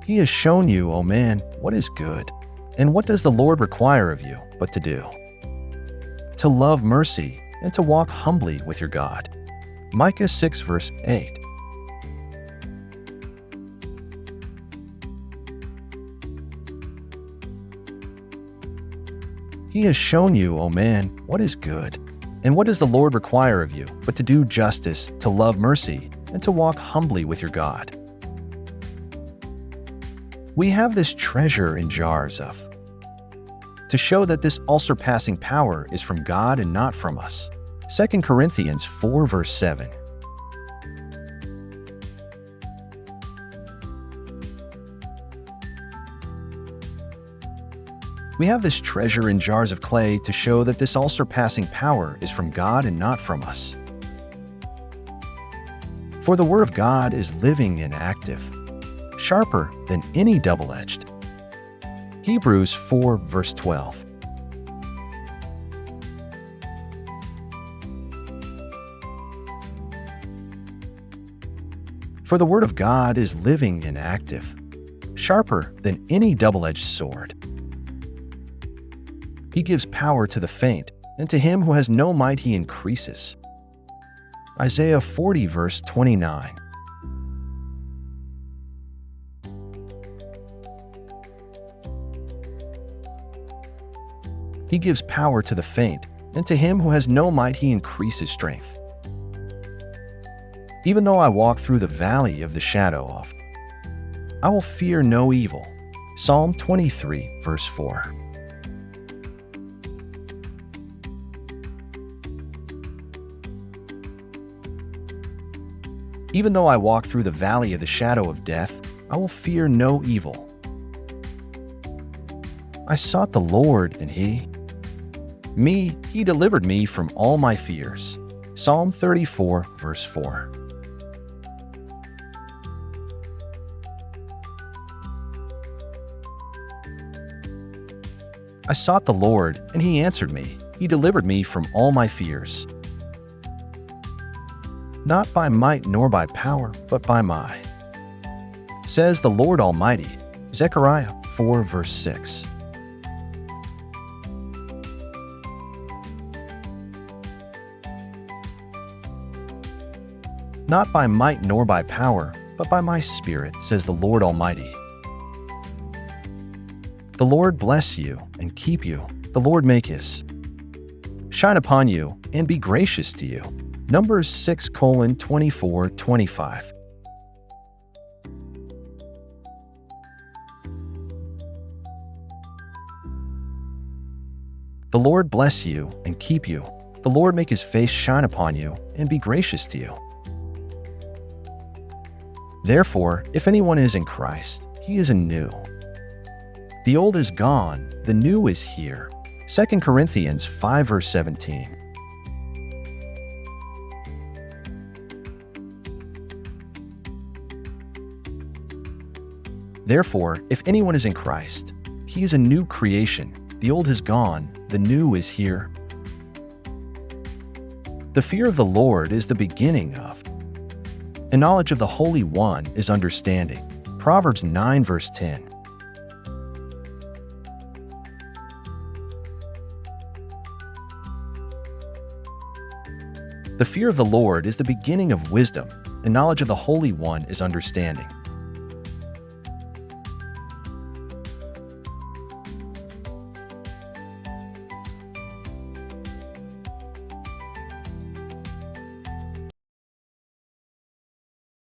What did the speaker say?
He has shown you, O man, what is good. And what does the Lord require of you but to do? To love mercy and to walk humbly with your God. Micah 6 verse 8. He has shown you, O man, what is good. And what does the Lord require of you but to do justice, to love mercy, and to walk humbly with your God? We have this treasure in jars to show that this all-surpassing power is from God and not from us. 2 Corinthians 4 verse 7. We have this treasure in jars of clay to show that this all-surpassing power is from God and not from us. For the Word of God is living and active, sharper than any double-edged. Hebrews 4 verse 12. For the Word of God is living and active, sharper than any double-edged sword. He gives power to the faint, and to him who has no might he increases. Isaiah 40 verse 29. He gives power to the faint, and to him who has no might he increases strength. Even though I walk through the valley of the shadow of, I will fear no evil. Psalm 23 verse 4. Even though I walk through the valley of the shadow of death, I will fear no evil. I sought the Lord, and He delivered me from all my fears. Psalm 34, verse 4. I sought the Lord, and He answered me. He delivered me from all my fears. Not by might nor by power, but by my, says the Lord Almighty. Zechariah 4 verse 6. Not by might nor by power, but by my Spirit, says the Lord Almighty. The Lord bless you and keep you. The Lord make His shine upon you and be gracious to you. Numbers 6:24-25. The Lord bless you and keep you. The Lord make His face shine upon you and be gracious to you. Therefore, if anyone is in Christ, he is anew. The old is gone, the new is here. 2 Corinthians 5 verse 17. Therefore, if anyone is in Christ, he is a new creation. The old has gone, the new is here. The fear of the Lord is the beginning of, and knowledge of the Holy One is understanding. Proverbs 9 verse 10. The fear of the Lord is the beginning of wisdom, and knowledge of the Holy One is understanding.